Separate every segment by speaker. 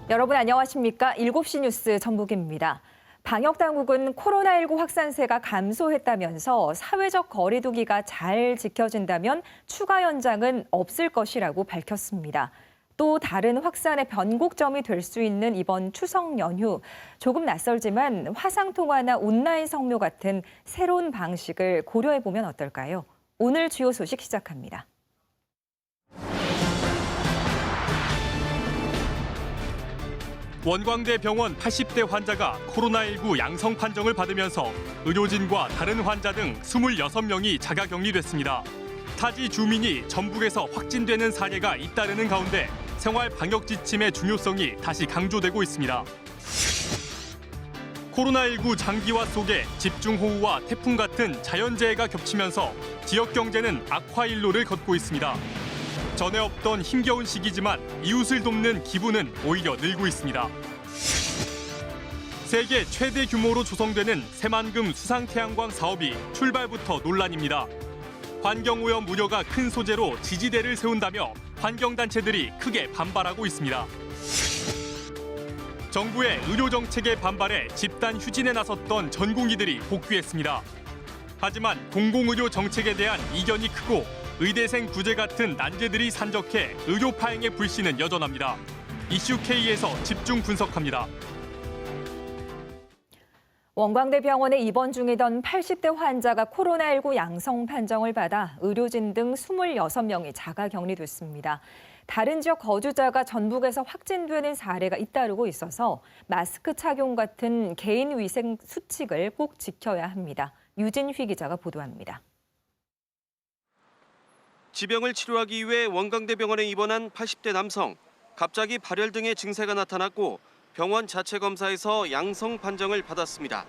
Speaker 1: 여러분 안녕하십니까? 7시 뉴스 전북입니다. 방역당국은 코로나19 확산세가 감소했다면서 사회적 거리 두기가 잘 지켜진다면 추가 연장은 없을 것이라고 밝혔습니다. 또 다른 확산의 변곡점이 될 수 있는 이번 추석 연휴, 조금 낯설지만 화상통화나 온라인 성묘 같은 새로운 방식을 고려해보면 어떨까요? 오늘 주요 소식 시작합니다.
Speaker 2: 원광대 병원 80대 환자가 코로나19 양성 판정을 받으면서 의료진과 다른 환자 등 26명이 자가격리됐습니다. 타지 주민이 전북에서 확진되는 사례가 잇따르는 가운데 생활 방역 지침의 중요성이 다시 강조되고 있습니다. 코로나19 장기화 속에 집중호우와 태풍 같은 자연재해가 겹치면서 지역 경제는 악화일로를 걷고 있습니다. 전에 없던 힘겨운 시기지만 이웃을 돕는 기부는 오히려 늘고 있습니다. 세계 최대 규모로 조성되는 새만금 수상태양광 사업이 출발부터 논란입니다. 환경오염 우려가 큰 소재로 지지대를 세운다며 환경단체들이 크게 반발하고 있습니다. 정부의 의료정책에 반발해 집단 휴진에 나섰던 전공의들이 복귀했습니다. 하지만 공공의료 정책에 대한 이견이 크고 의대생 구제 같은 난제들이 산적해 의료 파행의 불씨는 여전합니다. 이슈 K에서 집중 분석합니다.
Speaker 1: 원광대 병원에 입원 중이던 80대 환자가 코로나19 양성 판정을 받아 의료진 등 26명이 자가격리됐습니다. 다른 지역 거주자가 전북에서 확진되는 사례가 잇따르고 있어서 마스크 착용 같은 개인 위생 수칙을 꼭 지켜야 합니다. 유진휘 기자가 보도합니다.
Speaker 3: 지병을 치료하기 위해 원광대 병원에 입원한 80대 남성. 갑자기 발열 등의 증세가 나타났고 병원 자체 검사에서 양성 판정을 받았습니다.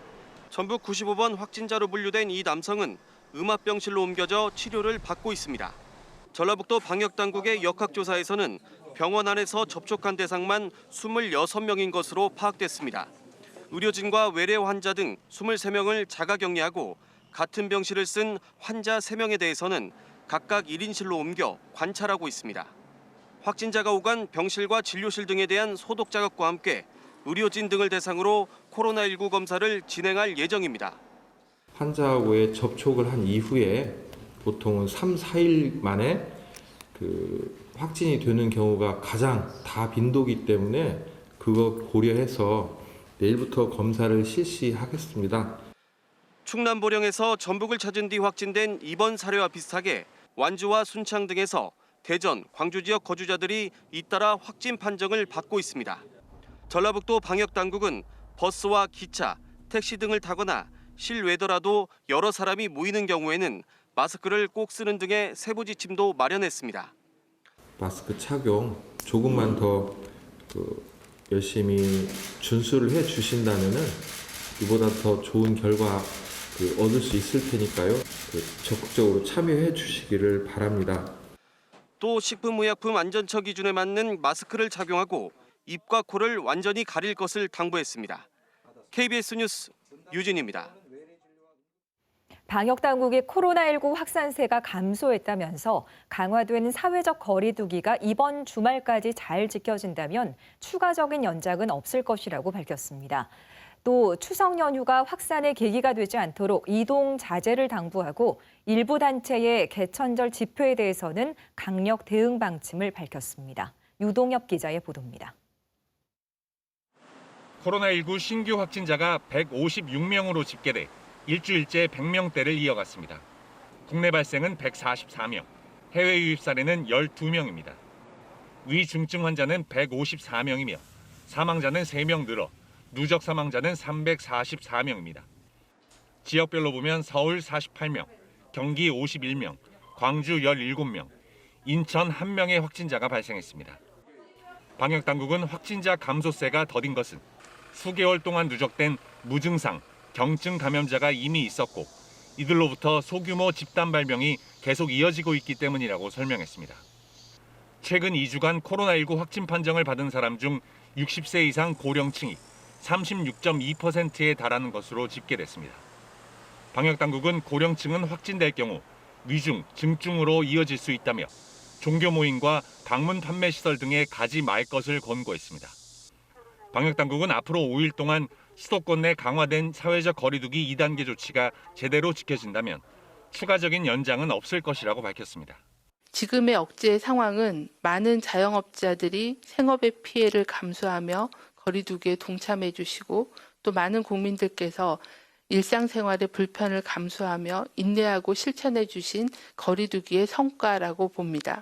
Speaker 3: 전북 95번 확진자로 분류된 이 남성은 음압병실로 옮겨져 치료를 받고 있습니다. 전라북도 방역당국의 역학조사에서는 병원 안에서 접촉한 대상만 26명인 것으로 파악됐습니다. 의료진과 외래 환자 등 23명을 자가격리하고 같은 병실을 쓴 환자 3명에 대해서는 각각 1인실로 옮겨 관찰하고 있습니다. 확진자가 오간 병실과 진료실 등에 대한 소독 작업과 함께 의료진 등을 대상으로 코로나19 검사를 진행할 예정입니다.
Speaker 4: 환자하고의 접촉을 한 이후에 보통은 3, 4일 만에 확진이 되는 경우가 가장 다 빈도기 때문에 그거 고려해서 내일부터 검사를 실시하겠습니다.
Speaker 3: 충남 보령에서 전북을 찾은 뒤 확진된 이번 사례와 비슷하게 완주와 순창 등에서 대전, 광주 지역 거주자들이 잇따라 확진 판정을 받고 있습니다. 전라북도 방역당국은 버스와 기차, 택시 등을 타거나 실외더라도 여러 사람이 모이는 경우에는 마스크를 꼭 쓰는 등의 세부 지침도 마련했습니다.
Speaker 4: 마스크 착용 조금만 더 열심히 준수를 해주신다면은 이보다 더 좋은 결과 얻을 수 있을 테니까요. 적극적으로 참여해 주시기를 바랍니다.
Speaker 3: 또 식품의약품 안전처 기준에 맞는 마스크를 착용하고 입과 코를 완전히 가릴 것을 당부했습니다. KBS 뉴스 유진입니다.
Speaker 1: 방역당국이 코로나19 확산세가 감소했다면서 강화된 사회적 거리 두기가 이번 주말까지 잘 지켜진다면 추가적인 연장은 없을 것이라고 밝혔습니다. 또 추석 연휴가 확산의 계기가 되지 않도록 이동 자제를 당부하고 일부 단체의 개천절 집회에 대해서는 강력 대응 방침을 밝혔습니다. 유동엽 기자의 보도입니다.
Speaker 5: 코로나19 신규 확진자가 156명으로 집계돼 일주일째 100명대를 이어갔습니다. 국내 발생은 144명, 해외 유입 사례는 12명입니다. 위중증 환자는 154명이며 사망자는 3명 늘어 누적 사망자는 344명입니다. 지역별로 보면 서울 48명, 경기 51명, 광주 17명, 인천 1명의 확진자가 발생했습니다. 방역당국은 확진자 감소세가 더딘 것은 수개월 동안 누적된 무증상, 경증 감염자가 이미 있었고 이들로부터 소규모 집단 발병이 계속 이어지고 있기 때문이라고 설명했습니다. 최근 2주간 코로나19 확진 판정을 받은 사람 중 60세 이상 고령층이 36.2%에 달하는 것으로 집계됐습니다. 방역당국은 고령층은 확진될 경우 위중, 증증으로 이어질 수 있다며 종교 모임과 방문 판매 시설 등에 가지 말 것을 권고했습니다. 방역당국은 앞으로 5일 동안 수도권 내 강화된 사회적 거리두기 2단계 조치가 제대로 지켜진다면 추가적인 연장은 없을 것이라고 밝혔습니다.
Speaker 6: 지금의 억제 상황은 많은 자영업자들이 생업의 피해를 감수하며 거리두기에 동참해 주시고 또 많은 국민들께서 일상생활의 불편을 감수하며 인내하고 실천해 주신 거리두기의 성과라고 봅니다.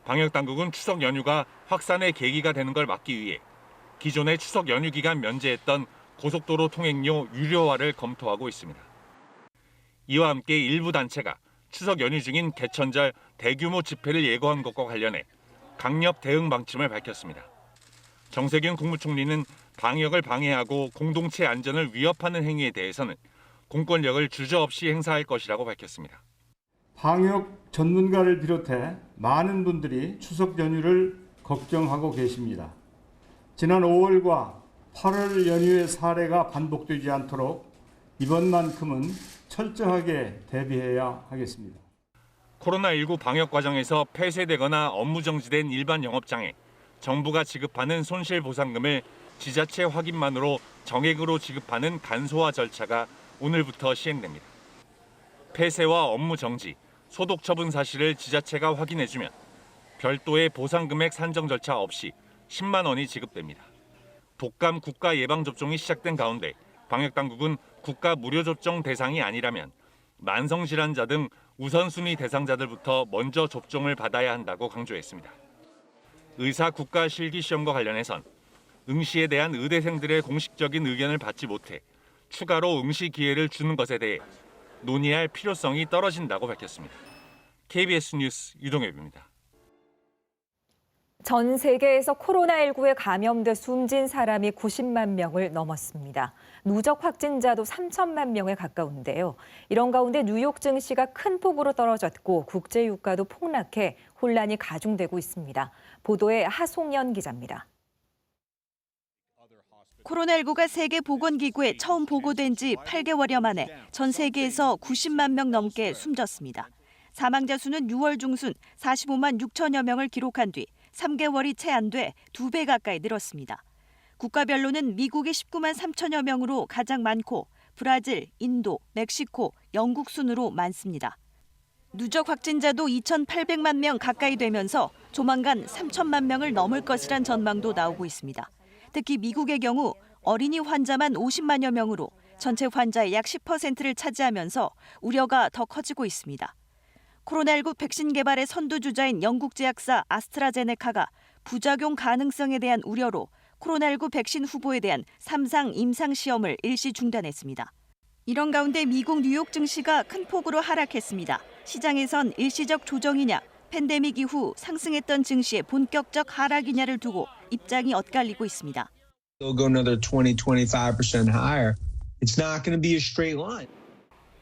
Speaker 5: 방역당국은 추석 연휴가 확산의 계기가 되는 걸 막기 위해 기존의 추석 연휴 기간 면제했던 고속도로 통행료 유료화를 검토하고 있습니다. 이와 함께 일부 단체가 추석 연휴 중인 개천절 대규모 집회를 예고한 것과 관련해 강력 대응 방침을 밝혔습니다. 정세균 국무총리는 방역을 방해하고 공동체 안전을 위협하는 행위에 대해서는 공권력을 주저없이 행사할 것이라고 밝혔습니다.
Speaker 7: 방역 전문가를 비롯해 많은 분들이 추석 연휴를 걱정하고 계십니다. 지난 5월과 8월 연휴의 사례가 반복되지 않도록 이번만큼은 철저하게 대비해야 하겠습니다.
Speaker 5: 코로나19 방역 과정에서 폐쇄되거나 업무 정지된 일반 영업장에 정부가 지급하는 손실보상금을 지자체 확인만으로 정액으로 지급하는 간소화 절차가 오늘부터 시행됩니다. 폐쇄와 업무 정지, 소독 처분 사실을 지자체가 확인해주면 별도의 보상금액 산정 절차 없이 10만 원이 지급됩니다. 독감 국가 예방접종이 시작된 가운데 방역당국은 국가 무료접종 대상이 아니라면 만성질환자 등 우선순위 대상자들부터 먼저 접종을 받아야 한다고 강조했습니다. 의사 국가 실기시험과 관련해선 응시에 대한 의대생들의 공식적인 의견을 받지 못해 추가로 응시 기회를 주는 것에 대해 논의할 필요성이 떨어진다고 밝혔습니다. KBS 뉴스 유동엽입니다.
Speaker 1: 전 세계에서 코로나19에 감염돼 숨진 사람이 90만 명을 넘었습니다. 누적 확진자도 3천만 명에 가까운데요. 이런 가운데 뉴욕 증시가 큰 폭으로 떨어졌고 국제 유가도 폭락해 혼란이 가중되고 있습니다. 보도에 하송연 기자입니다.
Speaker 8: 코로나19가 세계보건기구에 처음 보고된 지 8개월여 만에 전 세계에서 90만 명 넘게 숨졌습니다. 사망자 수는 6월 중순 45만 6천여 명을 기록한 뒤 3개월이 채 안 돼 2배 가까이 늘었습니다. 국가별로는 미국이 19만 3천여 명으로 가장 많고 브라질, 인도, 멕시코, 영국 순으로 많습니다. 누적 확진자도 2,800만 명 가까이 되면서 조만간 3천만 명을 넘을 것이란 전망도 나오고 있습니다. 특히 미국의 경우 어린이 환자만 50만여 명으로 전체 환자의 약 10%를 차지하면서 우려가 더 커지고 있습니다. 코로나19 백신 개발의 선두주자인 영국 제약사 아스트라제네카가 부작용 가능성에 대한 우려로 코로나19 백신 후보에 대한 3상 임상 시험을 일시 중단했습니다. 이런 가운데 미국 뉴욕 증시가 큰 폭으로 하락했습니다. 시장에선 일시적 조정이냐, 팬데믹 이후 상승했던 증시의 본격적 하락이냐를 두고 입장이 엇갈리고 있습니다.
Speaker 9: They'll go another 20-25% higher. It's not going to be a straight line.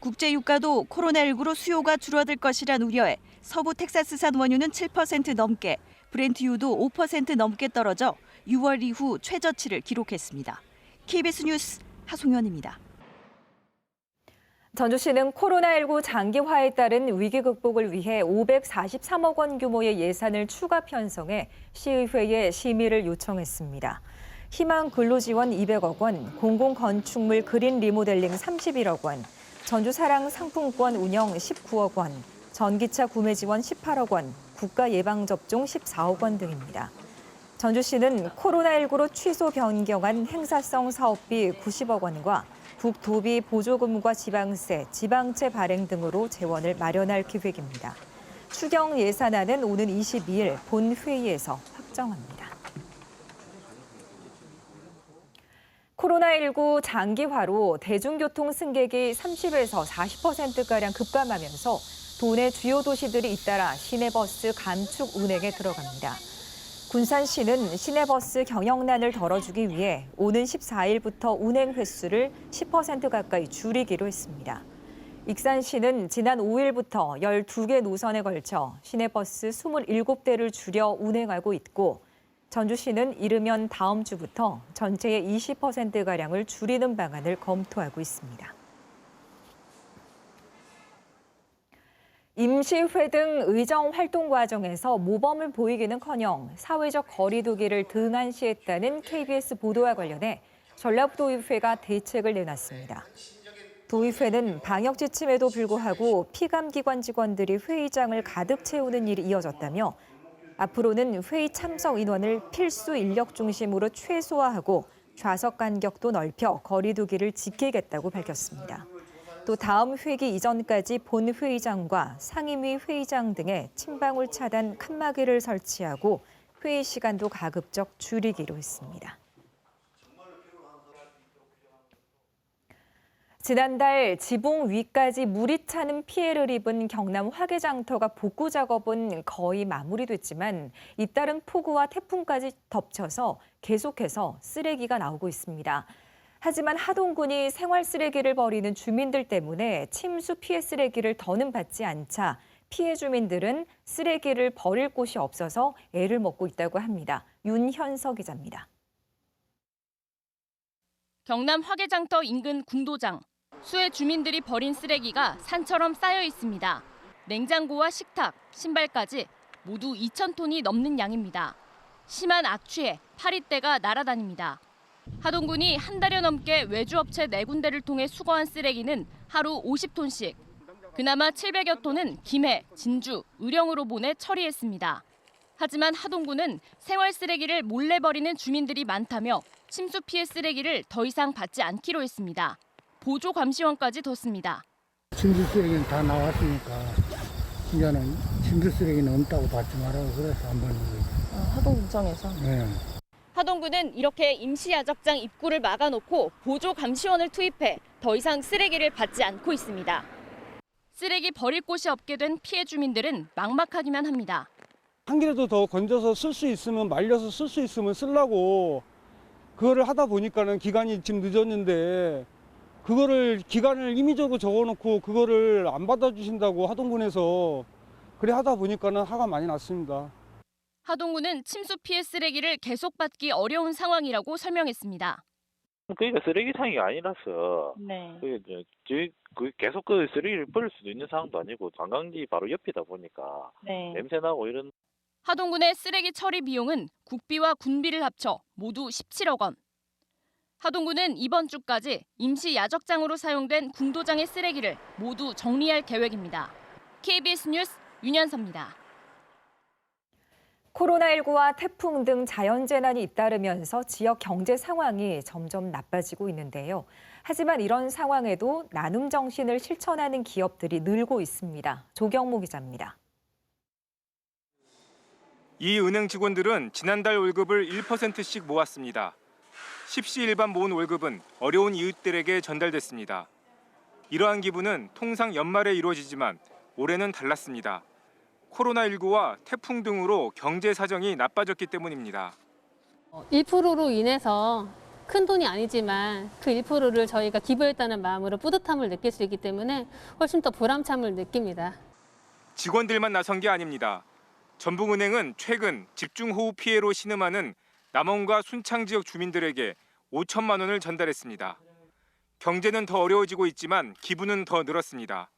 Speaker 8: 국제 유가도 코로나19로 수요가 줄어들 것이란 우려에 서부 텍사스산 원유는 7% 넘게, 브렌트유도 5% 넘게 떨어져 6월 이후 최저치를 기록했습니다. KBS 뉴스 하송연입니다.
Speaker 1: 전주시는 코로나19 장기화에 따른 위기 극복을 위해 543억 원 규모의 예산을 추가 편성해 시의회에 심의를 요청했습니다. 희망 근로지원 200억 원, 공공건축물 그린 리모델링 31억 원, 전주사랑 상품권 운영 19억 원, 전기차 구매 지원 18억 원, 국가 예방접종 14억 원 등입니다. 전주시는 코로나19로 취소 변경한 행사성 사업비 90억 원과 국도비 보조금과 지방세, 지방채 발행 등으로 재원을 마련할 계획입니다. 추경 예산안은 오는 22일 본회의에서 확정합니다. 코로나19 장기화로 대중교통 승객이 30에서 40%가량 급감하면서 도내 주요 도시들이 잇따라 시내버스 감축 운행에 들어갑니다. 군산시는 시내버스 경영난을 덜어주기 위해 오는 14일부터 운행 횟수를 10% 가까이 줄이기로 했습니다. 익산시는 지난 5일부터 12개 노선에 걸쳐 시내버스 27대를 줄여 운행하고 있고 전주시는 이르면 다음 주부터 전체의 20%가량을 줄이는 방안을 검토하고 있습니다. 임시회 등 의정 활동 과정에서 모범을 보이기는커녕 사회적 거리 두기를 등한시했다는 KBS 보도와 관련해 전라도의회가 대책을 내놨습니다. 도의회는 방역 지침에도 불구하고 피감기관 직원들이 회의장을 가득 채우는 일이 이어졌다며 앞으로는 회의 참석 인원을 필수 인력 중심으로 최소화하고 좌석 간격도 넓혀 거리 두기를 지키겠다고 밝혔습니다. 또 다음 회기 이전까지 본회의장과 상임위 회의장 등에 침방울 차단 칸막이를 설치하고 회의 시간도 가급적 줄이기로 했습니다. 지난달 지붕 위까지 물이 차는 피해를 입은 경남 화개장터가 복구 작업은 거의 마무리됐지만 잇따른 폭우와 태풍까지 덮쳐서 계속해서 쓰레기가 나오고 있습니다. 하지만 하동군이 생활 쓰레기를 버리는 주민들 때문에 침수 피해 쓰레기를 더는 받지 않자 피해 주민들은 쓰레기를 버릴 곳이 없어서 애를 먹고 있다고 합니다. 윤현석 기자입니다.
Speaker 10: 경남 화개장터 인근 궁도장. 수해 주민들이 버린 쓰레기가 산처럼 쌓여 있습니다. 냉장고와 식탁, 신발까지 모두 2,000톤이 넘는 양입니다. 심한 악취에 파리떼가 날아다닙니다. 하동군이 한 달여 넘게 외주업체 4군데를 통해 수거한 쓰레기는 하루 50톤씩. 그나마 700여 톤은 김해, 진주, 의령으로 보내 처리했습니다. 하지만 하동군은 생활 쓰레기를 몰래 버리는 주민들이 많다며 침수 피해 쓰레기를 더 이상 받지 않기로 했습니다. 보조 감시원까지 뒀습니다.
Speaker 11: 침수 쓰레기는 다 나왔으니까 이제는 침수 쓰레기는 없다고 받지 말라고 그래서 안 버리는 거예요.
Speaker 10: 하동군청에서?
Speaker 11: 네.
Speaker 10: 하동군은 이렇게 임시 야적장 입구를 막아놓고 보조 감시원을 투입해 더 이상 쓰레기를 받지 않고 있습니다. 쓰레기 버릴 곳이 없게 된 피해 주민들은 막막하기만 합니다.
Speaker 12: 한 개라도 더 건져서 쓸 수 있으면 말려서 쓸 수 있으면 쓰려고 그거를 하다 보니까는 기간이 지금 늦었는데 그거를 기간을 임의적으로 적어놓고 그거를 안 받아주신다고 하동군에서 그래 하다 보니까는 화가 많이 났습니다.
Speaker 10: 하동군은 침수 피해 쓰레기를 계속 받기 어려운 상황이라고 설명했습니다.
Speaker 13: 그러니까 쓰레기장이 아니라서
Speaker 10: 네.
Speaker 13: 계속 그 쓰레기를 버릴 수도 있는 상황도 아니고 관광지 바로 옆이다 보니까
Speaker 10: 네.
Speaker 13: 냄새 나고 이런.
Speaker 10: 하동군의 쓰레기 처리 비용은 국비와 군비를 합쳐 모두 17억 원. 하동군은 이번 주까지 임시 야적장으로 사용된 궁도장의 쓰레기를 모두 정리할 계획입니다. KBS 뉴스 윤현서입니다.
Speaker 1: 코로나19와 태풍 등 자연재난이 잇따르면서 지역 경제 상황이 점점 나빠지고 있는데요. 하지만 이런 상황에도 나눔 정신을 실천하는 기업들이 늘고 있습니다. 조경모 기자입니다.
Speaker 2: 이 은행 직원들은 지난달 월급을 1%씩 모았습니다. 십시일반 모은 월급은 어려운 이웃들에게 전달됐습니다. 이러한 기부는 통상 연말에 이루어지지만 올해는 달랐습니다. 코로나19와 태풍 등으로 경제 사정이 나빠졌기 때문입니다.
Speaker 14: 1%로 인해서 큰 돈이 아니지만 그 1%를 저희가 기부했다는 마음으로 뿌듯함을 느낄 수 있기 때문에 훨씬 더 보람참을 느낍니다.
Speaker 2: 직원들만 나선 게 아닙니다. 전북은행은 최근 집중호우 피해로 신음하는 남원과 순창 지역 주민들에게 5천만 원을 전달했습니다. 경제는 더 어려워지고 있지만 기부는 더 늘었습니다.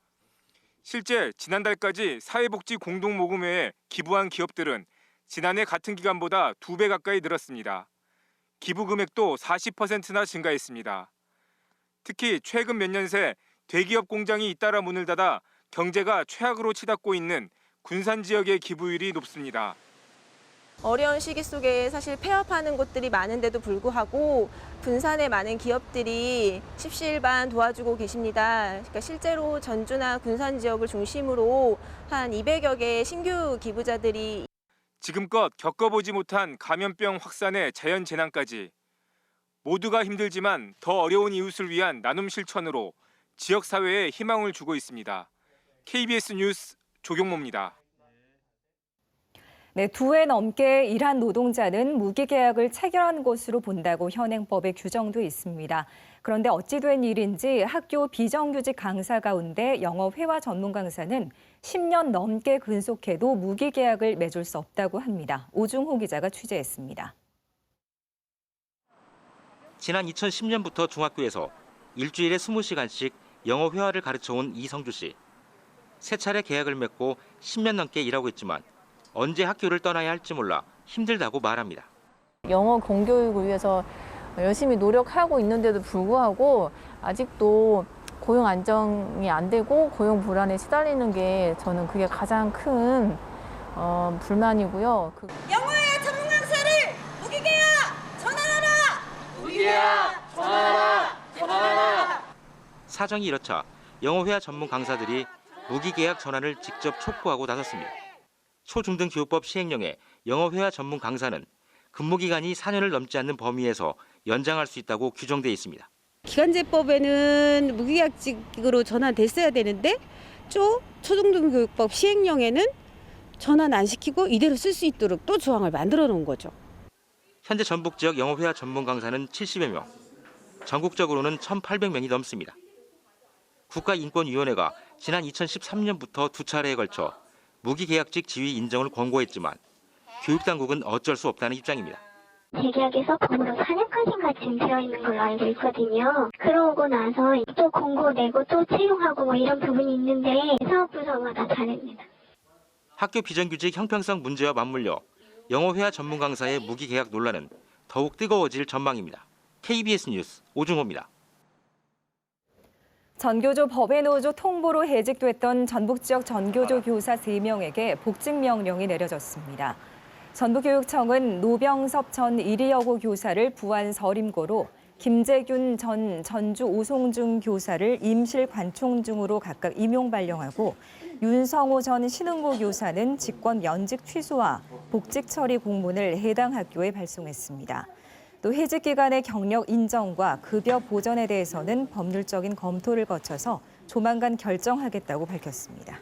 Speaker 2: 실제 지난달까지 사회복지 공동모금회에 기부한 기업들은 지난해 같은 기간보다 2배 가까이 늘었습니다. 기부 금액도 40%나 증가했습니다. 특히 최근 몇 년 새 대기업 공장이 잇따라 문을 닫아 경제가 최악으로 치닫고 있는 군산 지역의 기부율이 높습니다.
Speaker 15: 어려운 시기 속에 사실 폐업하는 곳들이 많은데도 불구하고 군산의 많은 기업들이 십시일반 도와주고 계십니다. 그러니까 실제로 전주나 군산 지역을 중심으로 한 200여 개의 신규 기부자들이
Speaker 2: 지금껏 겪어보지 못한 감염병 확산의 자연재난까지 모두가 힘들지만 더 어려운 이웃을 위한 나눔 실천으로 지역사회에 희망을 주고 있습니다. KBS 뉴스 조경모입니다.
Speaker 1: 네, 2해 넘게 일한 노동자는 무기계약을 체결한 것으로 본다고 현행법에 규정돼 있습니다. 그런데 어찌 된 일인지 학교 비정규직 강사 가운데 영어 회화 전문 강사는 10년 넘게 근속해도 무기계약을 맺을 수 없다고 합니다. 오중호 기자가 취재했습니다.
Speaker 16: 지난 2010년부터 중학교에서 일주일에 20시간씩 영어 회화를 가르쳐온 이성주 씨. 세 차례 계약을 맺고 10년 넘게 일하고 있지만 언제 학교를 떠나야 할지 몰라 힘들다고 말합니다.
Speaker 17: 영어 공교육을 위해서 열심히 노력하고 있는데도 불구하고 아직도 고용 안정이 안 되고 고용 불안에 시달리는 게 저는 그게 가장 큰 불만이고요.
Speaker 18: 영어회화 전문 강사를 무기계약 전환하라!
Speaker 16: 무기계약 전환하라! 전환하라! 사정이 이렇자 영어회화 전문 강사들이 무기계약 전환을 직접 촉구하고 나섰습니다. 초중등교육법 시행령에 영어회화 전문 강사는 근무기간이 4년을 넘지 않는 범위에서 연장할 수 있다고 규정돼 있습니다.
Speaker 19: 기간제법에는 무기계약직으로 전환됐어야 되는데 초중등교육법 시행령에는 전환 안 시키고 이대로 쓸 수 있도록 또 조항을 만들어 놓은 거죠.
Speaker 16: 현재 전북 지역 영어회화 전문 강사는 70여 명, 전국적으로는 1,800명이 넘습니다. 국가인권위원회가 지난 2013년부터 두 차례에 걸쳐 무기계약직 지위 인정을 권고했지만 교육당국은 어쩔 수 없다는 입장입니다.
Speaker 20: 재계약에서 법으로 4년까지인가 지금 되어 있는 걸로 알고 있거든요. 그러고 나서 또 공고 내고 또 채용하고 뭐 이런 부분이 있는데 사업부서마다 다릅니다.
Speaker 16: 학교 비정규직 형평성 문제와 맞물려 영어회화 전문 강사의 무기계약 논란은 더욱 뜨거워질 전망입니다. KBS 뉴스 오중호입니다.
Speaker 1: 전교조 법외노조 통보로 해직됐던 전북 지역 전교조 교사 3명에게 복직 명령이 내려졌습니다. 전북교육청은 노병섭 전 1위 여고 교사를 부안 서림고로, 김재균 전 전주 오송중 교사를 임실 관총중으로 각각 임용 발령하고 윤성호 전 신흥고 교사는 직권 면직 취소와 복직 처리 공문을 해당 학교에 발송했습니다. 또 해직 기간의 경력 인정과 급여 보전에 대해서는 법률적인 검토를 거쳐서 조만간 결정하겠다고 밝혔습니다.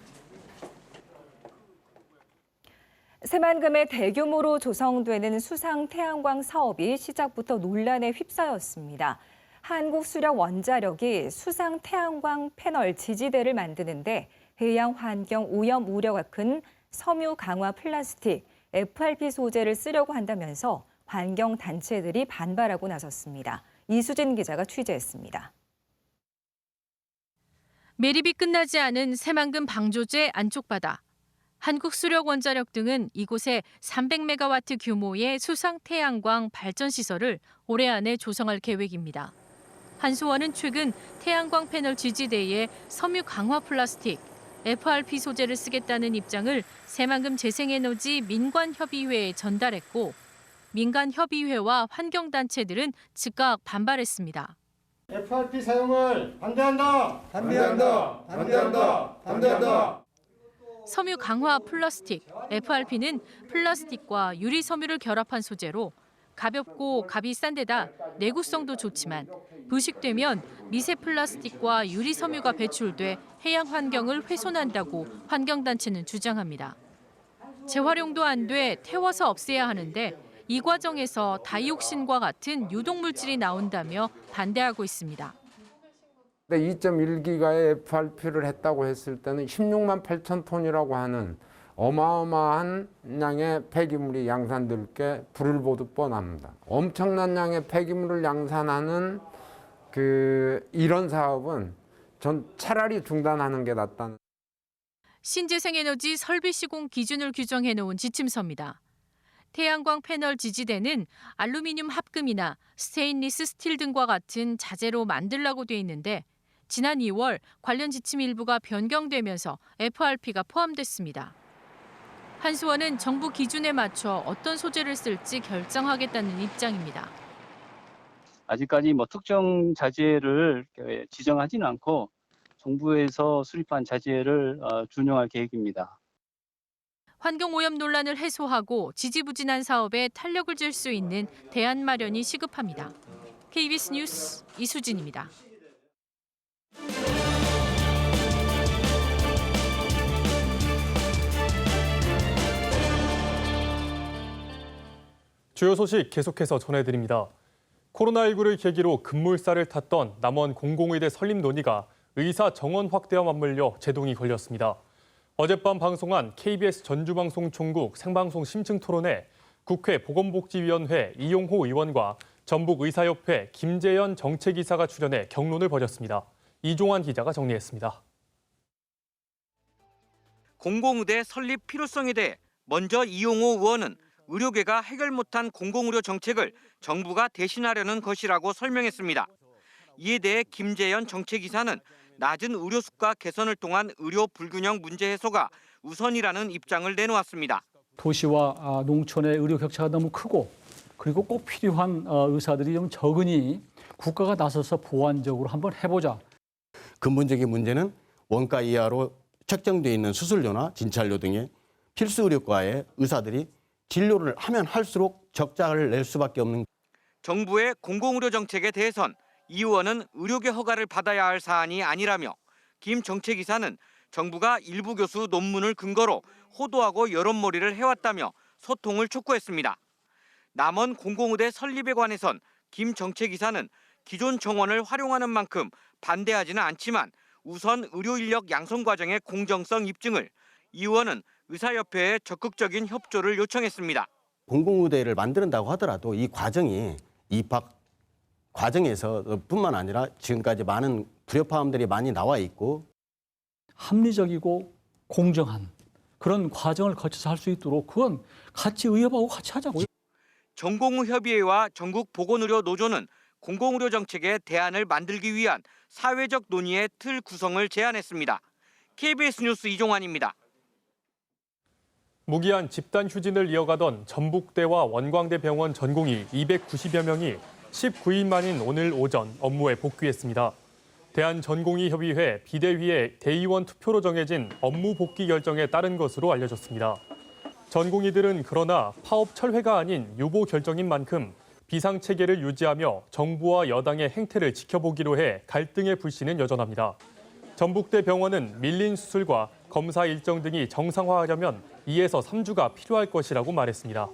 Speaker 1: 새만금에 대규모로 조성되는 수상 태양광 사업이 시작부터 논란에 휩싸였습니다. 한국수력원자력이 수상 태양광 패널 지지대를 만드는데 해양 환경 오염 우려가 큰 섬유 강화 플라스틱, FRP 소재를 쓰려고 한다면서 환경단체들이 반발하고 나섰습니다. 이수진 기자가 취재했습니다.
Speaker 21: 매립이 끝나지 않은 새만금 방조제 안쪽 바다. 한국수력원자력 등은 이곳에 300메가와트 규모의 수상 태양광 발전 시설을 올해 안에 조성할 계획입니다. 한수원은 최근 태양광 패널 지지대에 섬유 강화 플라스틱, FRP 소재를 쓰겠다는 입장을 새만금 재생에너지 민관협의회에 전달했고 민간협의회와 환경단체들은 즉각 반발했습니다.
Speaker 7: FRP 사용을 반대한다. 반대한다. 반대한다. 반대한다.
Speaker 21: 섬유 강화 플라스틱, FRP는 플라스틱과 유리 섬유를 결합한 소재로 가볍고 값이 싼 데다 내구성도 좋지만 부식되면 미세 플라스틱과 유리 섬유가 배출돼 해양 환경을 훼손한다고 환경단체는 주장합니다. 재활용도 안 돼 태워서 없애야 하는데 이 과정에서 다이옥신과 같은 유독물질이 나온다며 반대하고 있습니다.
Speaker 22: 2.1기가의 FRP를 했다고 했을 때는 16만 8천 톤이라고 하는 어마어마한 양의 폐기물이 양산될 게 불을 보듯 뻔합니다. 엄청난 양의 폐기물을 양산하는 이런 사업은 전 차라리 중단하는 게 낫다는.
Speaker 21: 신재생에너지 설비 시공 기준을 규정해 놓은 지침서입니다. 태양광 패널 지지대는 알루미늄 합금이나 스테인리스 스틸 등과 같은 자재로 만들라고 돼 있는데 지난 2월 관련 지침 일부가 변경되면서 FRP가 포함됐습니다. 한수원은 정부 기준에 맞춰 어떤 소재를 쓸지 결정하겠다는 입장입니다.
Speaker 23: 아직까지 특정 자재를 지정하지는 않고 정부에서 수립한 자재를 준용할 계획입니다.
Speaker 21: 환경오염 논란을 해소하고 지지부진한 사업에 탄력을 줄 수 있는 대안 마련이 시급합니다. KBS 뉴스 이수진입니다.
Speaker 2: 주요 소식 계속해서 전해드립니다. 코로나19를 계기로 급물살을 탔던 남원 공공의대 설립 논의가 의사 정원 확대와 맞물려 제동이 걸렸습니다. 어젯밤 방송한 KBS 전주방송 총국 생방송 심층 토론에 국회 보건복지위원회 이용호 의원과 전북의사협회 김재현 정책이사가 출연해 격론을 벌였습니다. 이종환 기자가 정리했습니다.
Speaker 16: 공공의대 설립 필요성에 대해 먼저 이용호 의원은 의료계가 해결 못한 공공의료 정책을 정부가 대신하려는 것이라고 설명했습니다. 이에 대해 김재현 정책이사는 낮은 의료 수가 개선을 통한 의료 불균형 문제 해소가 우선이라는 입장을 내놓았습니다.
Speaker 3: 도시와 농촌의 의료 격차가 너무 크고 그리고 꼭 필요한 의사들이 좀 적으니 국가가 나서서 보완적으로 한번 해보자.
Speaker 4: 근본적인 문제는 원가 이하로 책정되어 있는 수술료나 진찰료 등의 필수 의료과의 의사들이 진료를 하면 할수록 적자를 낼 수밖에 없는.
Speaker 16: 정부의 공공의료 정책에 대해선 이 의원은 의료계 허가를 받아야 할 사안이 아니라며 김 정책이사는 정부가 일부 교수 논문을 근거로 호도하고 여론몰이를 해왔다며 소통을 촉구했습니다. 남원 공공의대 설립에 관해선 김 정책이사는 기존 정원을 활용하는 만큼 반대하지는 않지만 우선 의료 인력 양성 과정의 공정성 입증을 이 의원은 의사협회에 적극적인 협조를 요청했습니다.
Speaker 4: 공공의대를 만든다고 하더라도 이 과정이 입학 과정에서 뿐만 아니라 지금까지 많은 불협화음들이 많이 나와 있고
Speaker 3: 합리적이고 공정한 그런 과정을 거쳐서 할 수 있도록 그건 같이 의협하고 같이 하자고요.
Speaker 16: 전공의협의회와 전국보건의료노조는 공공의료 정책의 대안을 만들기 위한 사회적 논의의 틀 구성을 제안했습니다. KBS 뉴스 이종환입니다.
Speaker 2: 무기한 집단 휴진을 이어가던 전북대와 원광대 병원 전공의 290여 명이 19일 만인 오늘 오전 업무에 복귀했습니다. 대한전공의협의회 비대위의 대의원 투표로 정해진 업무 복귀 결정에 따른 것으로 알려졌습니다. 전공의들은 그러나 파업 철회가 아닌 유보 결정인 만큼 비상체계를 유지하며 정부와 여당의 행태를 지켜보기로 해 갈등의 불씨는 여전합니다. 전북대 병원은 밀린 수술과 검사 일정 등이 정상화하려면 2에서 3주가 필요할 것이라고 말했습니다.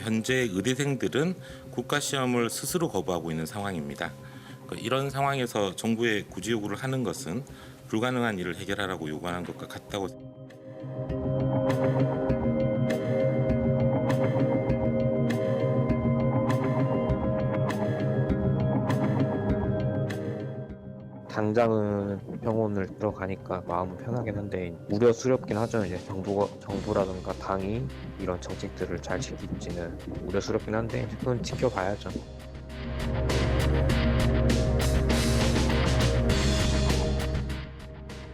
Speaker 6: 현재 의대생들은 국가시험을 스스로 거부하고 있는 상황입니다. 이런 상황에서 정부에 구제 요구를 하는 것은 불가능한 일을 해결하라고 요구하는 것과 같다고.
Speaker 24: 당장은 병원을 들어가니까 마음은 편하긴 한데 우려스럽긴 하죠. 이제 정부라든가 당이 이런 정책들을 잘 지킬지는 우려스럽긴 한데 그건 지켜봐야죠.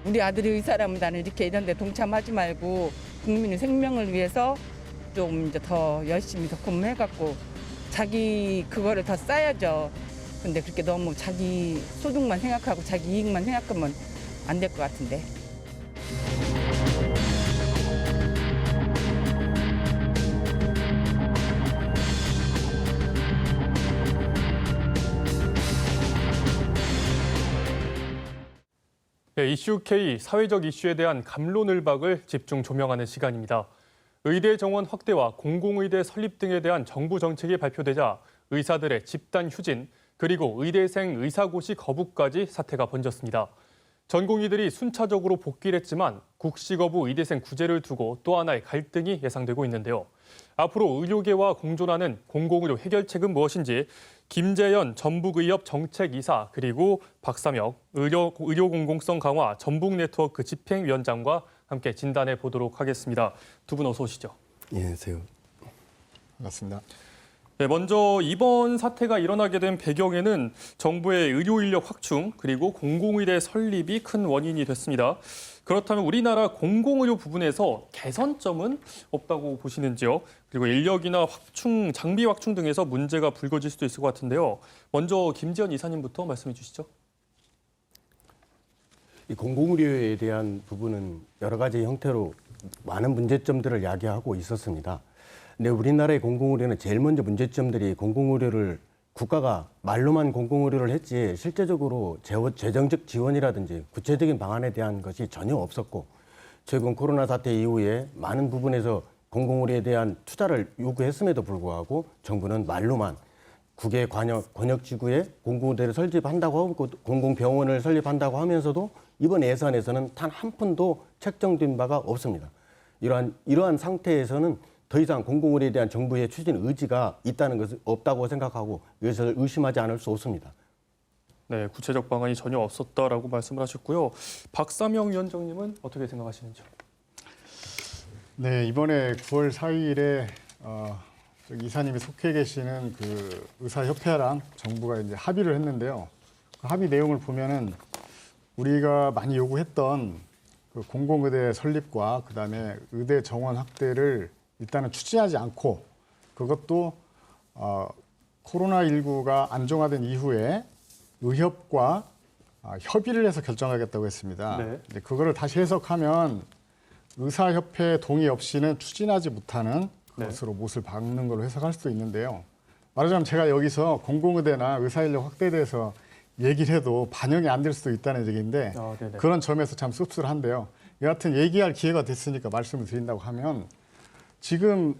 Speaker 25: 우리 아들이 의사라면 이렇게 이런 데 동참하지 말고 국민의 생명을 위해서 좀 이제 더 열심히 더 근무해갖고 자기 그거를 더 쌓아야죠. 근데 그렇게 너무 자기 소득만 생각하고 자기 이익만 생각하면 안 될 것 같은데.
Speaker 2: 네, 이슈 K 사회적 이슈에 대한 갑론을박을 집중 조명하는 시간입니다. 의대 정원 확대와 공공의대 설립 등에 대한 정부 정책이 발표되자 의사들의 집단 휴진, 그리고 의대생 의사고시 거부까지 사태가 번졌습니다. 전공의들이 순차적으로 복귀를 했지만 국시 거부 의대생 구제를 두고 또 하나의 갈등이 예상되고 있는데요. 앞으로 의료계와 공존하는 공공의료 해결책은 무엇인지 김재현 전북의협 정책이사 그리고 박삼혁 의료공공성 강화 전북네트워크 집행위원장과 함께 진단해 보도록 하겠습니다. 두 분 어서 오시죠.
Speaker 4: 예, 안녕하세요.
Speaker 5: 반갑습니다.
Speaker 2: 네, 먼저 이번 사태가 일어나게 된 배경에는 정부의 의료 인력 확충 그리고 공공의대 설립이 큰 원인이 됐습니다. 그렇다면 우리나라 공공의료 부분에서 개선점은 없다고 보시는지요? 그리고 인력이나 확충, 장비 확충 등에서 문제가 불거질 수도 있을 것 같은데요. 먼저 김지연 이사님부터 말씀해 주시죠.
Speaker 4: 이 공공의료에 대한 부분은 여러 가지 형태로 많은 문제점들을 야기하고 있었습니다. 근데 우리나라의 공공의료는 제일 먼저 문제점들이 공공의료를 국가가 말로만 공공의료를 했지 실제적으로 재정적 지원이라든지 구체적인 방안에 대한 것이 전혀 없었고 최근 코로나 사태 이후에 많은 부분에서 공공의료에 대한 투자를 요구했음에도 불구하고 정부는 말로만 국외 권역지구에 공공의료를 설립한다고 하고 공공병원을 설립한다고 하면서도 이번 예산에서는 단 한 푼도 책정된 바가 없습니다. 이러한 상태에서는 더 이상 공공의료에 대한 정부의 추진 의지가 있다는 것은 없다고 생각하고 이것을 의심하지 않을 수 없습니다.
Speaker 2: 네, 구체적 방안이 전혀 없었다라고 말씀을 하셨고요. 박삼영 위원장님은 어떻게 생각하시는지요?
Speaker 5: 네, 이번에 9월 4일에 이사님이 속해 계시는 그 의사협회랑 정부가 이제 합의를 했는데요. 그 합의 내용을 보면은 우리가 많이 요구했던 그 공공의대 설립과 그다음에 의대 정원 확대를 일단은 추진하지 않고 그것도 코로나19가 안정화된 이후에 의협과 협의를 해서 결정하겠다고 했습니다.
Speaker 2: 네.
Speaker 5: 근데 그거를 다시 해석하면 의사협회 동의 없이는 추진하지 못하는 것으로 못을 박는 걸로 해석할 수도 있는데요. 말하자면 제가 여기서 공공의대나 의사인력 확대에 대해서 얘기를 해도 반영이 안 될 수도 있다는 얘기인데 그런 점에서 참 씁쓸한데요. 여하튼 얘기할 기회가 됐으니까 말씀을 드린다고 하면 지금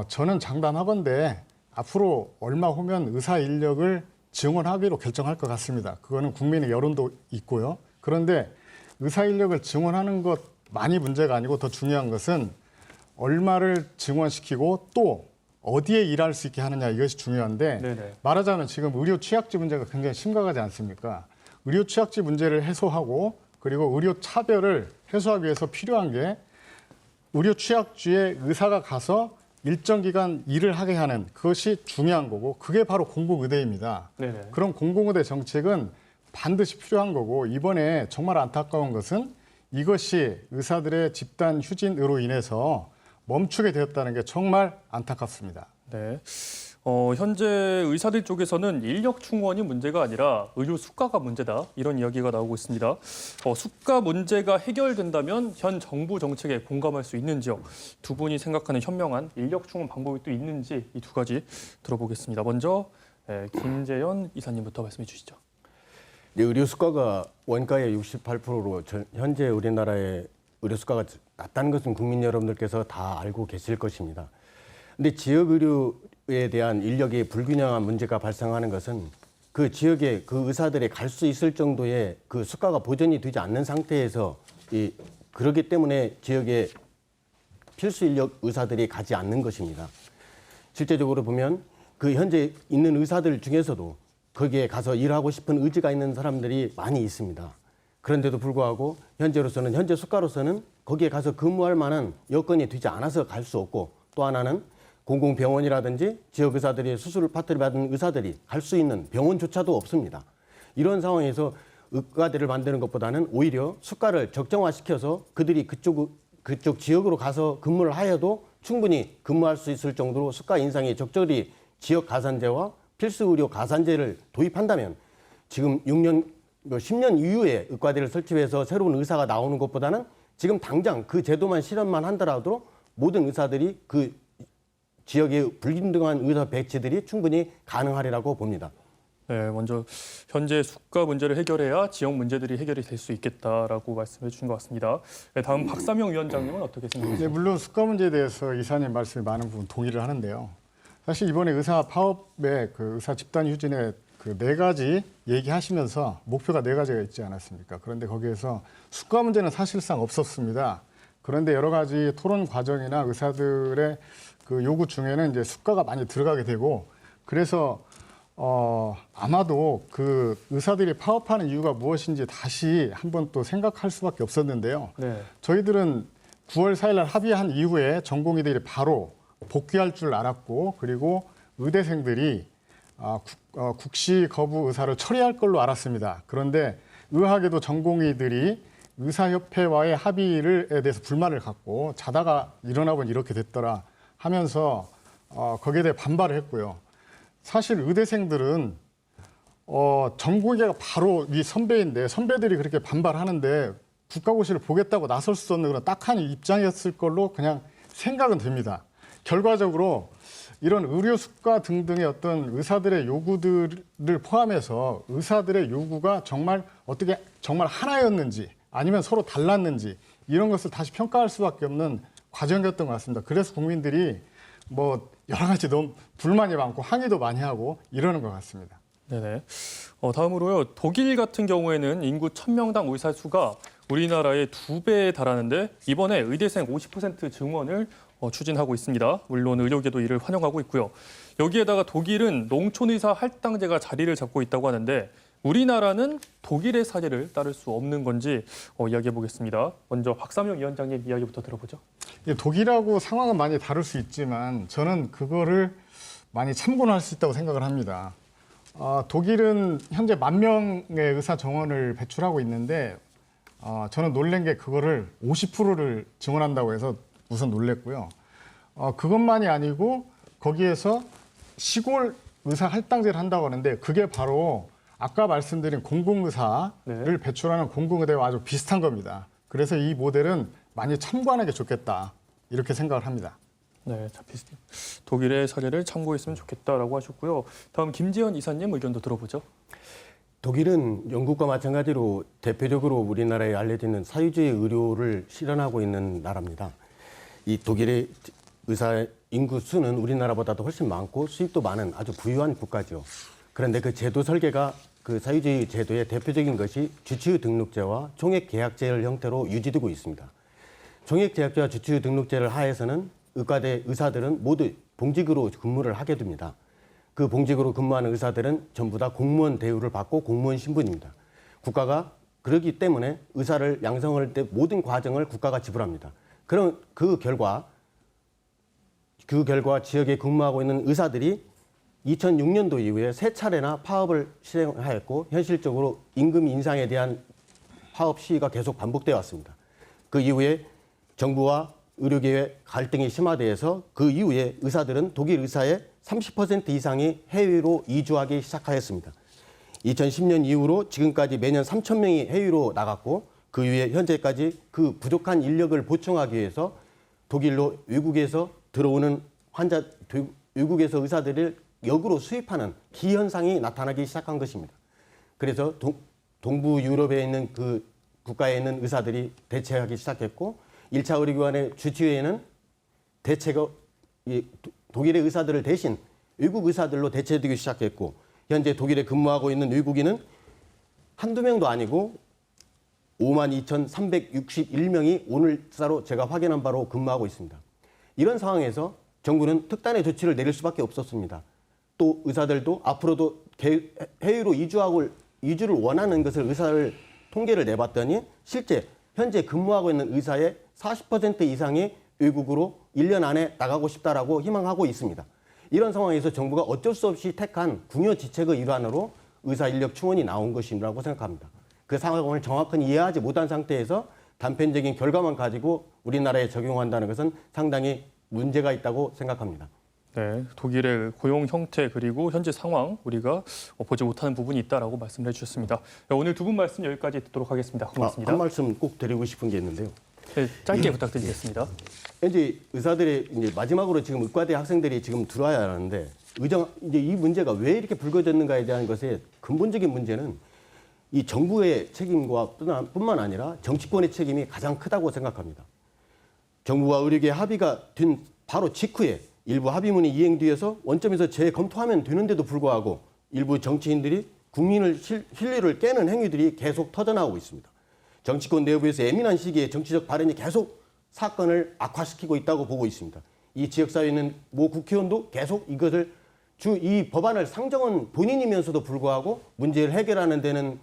Speaker 5: 저는 장담하건대 앞으로 얼마 후면 의사 인력을 증원하기로 결정할 것 같습니다. 그거는 국민의 여론도 있고요. 그런데 의사 인력을 증원하는 것만이 문제가 아니고 더 중요한 것은 얼마를 증원시키고 또 어디에 일할 수 있게 하느냐 이것이 중요한데 말하자면 지금 의료 취약지 문제가 굉장히 심각하지 않습니까? 의료 취약지 문제를 해소하고 그리고 의료 차별을 해소하기 위해서 필요한 게 의료 취약지에 의사가 가서 일정 기간 일을 하게 하는 그것이 중요한 거고 그게 바로 공공의대입니다. 그런 공공의대 정책은 반드시 필요한 거고 이번에 정말 안타까운 것은 이것이 의사들의 집단 휴진으로 인해서 멈추게 되었다는 게 정말 안타깝습니다.
Speaker 2: 네. 현재 의사들 쪽에서는 인력 충원이 문제가 아니라 의료 수가가 문제다 이런 이야기가 나오고 있습니다. 수가 문제가 해결된다면 현 정부 정책에 공감할 수 있는지요? 두 분이 생각하는 현명한 인력 충원 방법이 또 있는지 이 두 가지 들어보겠습니다. 먼저 김재현 이사님부터 말씀해 주시죠.
Speaker 4: 의료 수가가 원가의 68%로 현재 우리나라의 의료 수가가 낮다는 것은 국민 여러분들께서 다 알고 계실 것입니다. 근데 지역 의료에 대한 인력의 불균형한 문제가 발생하는 것은 그 지역에 그 의사들이 갈 수 있을 정도의 그 수가가 보전이 되지 않는 상태에서 그렇기 때문에 지역에 필수 인력 의사들이 가지 않는 것입니다. 실제적으로 보면 그 현재 있는 의사들 중에서도 거기에 가서 일하고 싶은 의지가 있는 사람들이 많이 있습니다. 그런데도 불구하고 현재 수가로서는 거기에 가서 근무할 만한 여건이 되지 않아서 갈 수 없고 또 하나는 공공병원이라든지 지역 의사들이 수술 파트를 받은 의사들이 갈 수 있는 병원조차도 없습니다. 이런 상황에서 의과대를 만드는 것보다는 오히려 수가를 적정화시켜서 그들이 그쪽 지역으로 가서 근무를 하여도 충분히 근무할 수 있을 정도로 수가 인상이 적절히 지역 가산제와 필수 의료 가산제를 도입한다면 지금 10년 이후에 의과대를 설치해서 새로운 의사가 나오는 것보다는 지금 당장 그 제도만 실현만 한더라도 모든 의사들이 그 지역의 불균등한 의사 배치들이 충분히 가능하리라고 봅니다.
Speaker 2: 네, 먼저 현재 수가 문제를 해결해야 지역 문제들이 해결이 될 수 있겠다라고 말씀해 주신 것 같습니다. 네, 다음 박삼영 위원장님은 어떻게 생각하세요?
Speaker 5: 네, 물론 수가 문제에 대해서 이사님 말씀에 많은 부분 동의를 하는데요. 사실 이번에 의사 파업의 그 의사 집단 휴진의 그 4가지 얘기하시면서 목표가 4가지가 있지 않았습니까? 그런데 거기에서 수가 문제는 사실상 없었습니다. 그런데 여러 가지 토론 과정이나 의사들의 그 요구 중에는 이제 수가가 많이 들어가게 되고 그래서 아마도 그 의사들이 파업하는 이유가 무엇인지 다시 한번 또 생각할 수밖에 없었는데요.
Speaker 8: 네.
Speaker 5: 저희들은 9월 4일 날 합의한 이후에 전공의들이 바로 복귀할 줄 알았고 그리고 의대생들이 국시 거부 의사를 처리할 걸로 알았습니다. 그런데 의학에도 전공의들이 의사협회와의 합의에 대해서 불만을 갖고 자다가 일어나 보니 이렇게 됐더라 하면서 거기에 대해 반발을 했고요. 사실 의대생들은 전공의가 바로 이 선배인데 선배들이 그렇게 반발하는데 국가고시를 보겠다고 나설 수 없는 그런 딱한 입장이었을 걸로 그냥 생각은 됩니다. 결과적으로 이런 의료 수가 등등의 어떤 의사들의 요구들을 포함해서 의사들의 요구가 정말 하나였는지 아니면 서로 달랐는지 이런 것을 다시 평가할 수밖에 없는 과정이었던 것 같습니다. 그래서 국민들이 뭐 여러 가지 너무 불만이 많고 항의도 많이 하고 이러는 것 같습니다.
Speaker 8: 네네. 다음으로요. 독일 같은 경우에는 인구 1000명당 의사 수가 우리나라의 2배에 달하는데 이번에 의대생 50% 증원을 추진하고 있습니다. 물론 의료계도 이를 환영하고 있고요. 여기에다가 독일은 농촌의사 할당제가 자리를 잡고 있다고 하는데 우리나라는 독일의 사례를 따를 수 없는 건지 이야기해 보겠습니다. 먼저 박삼용 위원장님 이야기부터 들어보죠.
Speaker 5: 독일하고 상황은 많이 다를 수 있지만 저는 그거를 많이 참고할 수 있다고 생각을 합니다. 독일은 현재 10,000명의 의사 정원을 배출하고 있는데 저는 놀란 게 그거를 50%를 증원한다고 해서 우선 놀랬고요. 그것만이 아니고 거기에서 시골 의사 할당제를 한다고 하는데 그게 바로 아까 말씀드린 공공의사를 배출하는 공공의대와 아주 비슷한 겁니다. 그래서 이 모델은 많이 참고하는 게 좋겠다 이렇게 생각을 합니다.
Speaker 8: 네, 독일의 사례를 참고했으면 좋겠다라고 하셨고요. 다음 김지현 이사님 의견도 들어보죠.
Speaker 4: 독일은 영국과 마찬가지로 대표적으로 우리나라에 알려지는 사회주의 의료를 실현하고 있는 나라입니다. 이 독일의 의사 인구 수는 우리나라보다도 훨씬 많고 수입도 많은 아주 부유한 국가죠. 그런데 그 제도 설계가 그 사회주의 제도의 대표적인 것이 주치의 등록제와 종액계약제를 형태로 유지되고 있습니다. 종액계약제와 주치의 등록제를 하에서는 의과대 의사들은 모두 봉직으로 근무를 하게 됩니다. 그 봉직으로 근무하는 의사들은 전부 다 공무원 대우를 받고 공무원 신분입니다. 국가가 그러기 때문에 의사를 양성할 때 모든 과정을 국가가 지불합니다. 그런 그 결과 지역에 근무하고 있는 의사들이 2006년도 이후에 3차례나 파업을 실행하였고 현실적으로 임금 인상에 대한 파업 시위가 계속 반복되어 왔습니다. 그 이후에 정부와 의료계의 갈등이 심화돼서 그 이후에 의사들은 독일 의사의 30% 이상이 해외로 이주하기 시작하였습니다. 2010년 이후로 지금까지 매년 3,000명이 해외로 나갔고 그 이후에 현재까지 그 부족한 인력을 보충하기 위해서 독일로 외국에서 들어오는 외국에서 의사들을 역으로 수입하는 기현상이 나타나기 시작한 것입니다. 그래서 동부 유럽에 있는 그 국가에 있는 의사들이 대체하기 시작했고 1차 의료기관의 주치의회는 대체가 독일의 의사들을 대신 외국 의사들로 대체되기 시작했고 현재 독일에 근무하고 있는 외국인은 한두 명도 아니고 52,361명이 오늘자로 제가 확인한 바로 근무하고 있습니다. 이런 상황에서 정부는 특단의 조치를 내릴 수밖에 없었습니다. 또 의사들도 앞으로도 해외로 이주를 원하는 것을 의사를 통계를 내봤더니 실제 현재 근무하고 있는 의사의 40% 이상이 외국으로 1년 안에 나가고 싶다라고 희망하고 있습니다. 이런 상황에서 정부가 어쩔 수 없이 택한 궁여지책의 일환으로 의사 인력 충원이 나온 것이라고 생각합니다. 그 상황을 정확히 이해하지 못한 상태에서 단편적인 결과만 가지고 우리나라에 적용한다는 것은 상당히 문제가 있다고 생각합니다.
Speaker 8: 네, 독일의 고용 형태 그리고 현재 상황 우리가 보지 못하는 부분이 있다라고 말씀을 해주셨습니다. 오늘 두 분 말씀 여기까지 듣도록 하겠습니다. 고맙습니다.
Speaker 4: 한 말씀 꼭 드리고 싶은 게 있는데요.
Speaker 8: 네, 짧게 부탁드리겠습니다.
Speaker 4: 이제 의사들의 이제 마지막으로 지금 의과대 학생들이 지금 들어와야 하는데 이제 이 문제가 왜 이렇게 불거졌는가에 대한 것의 근본적인 문제는 이 정부의 책임과 뿐만 아니라 정치권의 책임이 가장 크다고 생각합니다. 정부와 의료계 합의가 된 바로 직후에 일부 합의문이 이행되어서 원점에서 재검토하면 되는데도 불구하고 일부 정치인들이 국민의 신뢰를 깨는 행위들이 계속 터져나오고 있습니다. 정치권 내부에서 예민한 시기에 정치적 발언이 계속 사건을 악화시키고 있다고 보고 있습니다. 이 지역사회에 있는 모 국회의원도 계속 이것을 이 법안을 상정은 본인이면서도 불구하고 문제를 해결하는 데는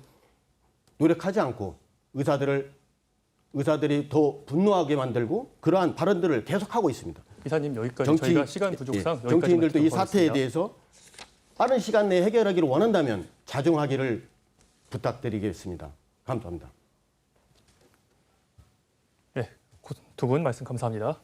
Speaker 4: 노력하지 않고 의사들이 더 분노하게 만들고 그러한 발언들을 계속하고 있습니다.
Speaker 8: 이사님 여기까지 저희가 시간 부족상 여기까지
Speaker 4: 정치인들도 이 사태에
Speaker 8: 하겠습니다.
Speaker 4: 대해서 빠른 시간 내에 해결하기를 원한다면 자중하기를 부탁드리겠습니다. 감사합니다.
Speaker 8: 네, 두 분 말씀 감사합니다.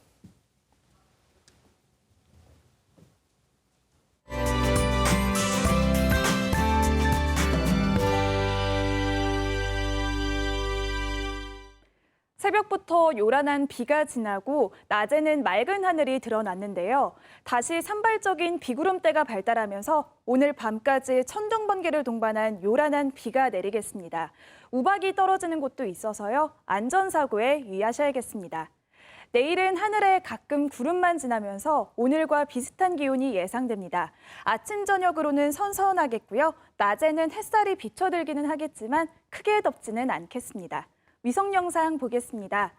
Speaker 9: 새벽부터 요란한 비가 지나고 낮에는 맑은 하늘이 드러났는데요. 다시 산발적인 비구름대가 발달하면서 오늘 밤까지 천둥번개를 동반한 요란한 비가 내리겠습니다. 우박이 떨어지는 곳도 있어서요. 안전사고에 유의하셔야겠습니다. 내일은 하늘에 가끔 구름만 지나면서 오늘과 비슷한 기온이 예상됩니다. 아침, 저녁으로는 선선하겠고요. 낮에는 햇살이 비춰들기는 하겠지만 크게 덥지는 않겠습니다. 위성 영상 보겠습니다.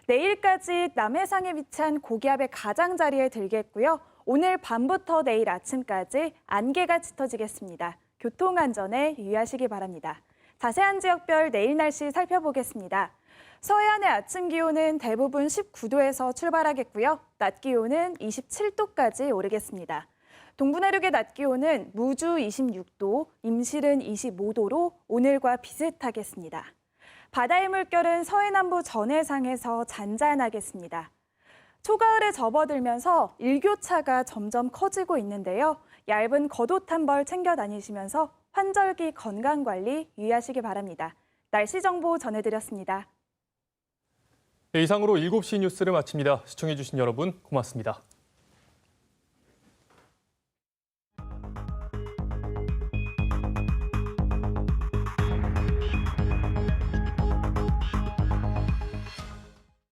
Speaker 9: 내일까지 남해상에 위치한 고기압의 가장자리에 들겠고요. 오늘 밤부터 내일 아침까지 안개가 짙어지겠습니다. 교통안전에 유의하시기 바랍니다. 자세한 지역별 내일 날씨 살펴보겠습니다. 서해안의 아침 기온은 대부분 19도에서 출발하겠고요. 낮 기온은 27도까지 오르겠습니다. 동부내륙의 낮 기온은 무주 26도, 임실은 25도로 오늘과 비슷하겠습니다. 바다의 물결은 서해남부 전해상에서 잔잔하겠습니다. 초가을에 접어들면서 일교차가 점점 커지고 있는데요. 얇은 겉옷 한 벌 챙겨 다니시면서 환절기 건강관리 유의하시기 바랍니다. 날씨 정보 전해드렸습니다.
Speaker 8: 네, 이상으로 7시 뉴스를 마칩니다. 시청해주신 여러분 고맙습니다.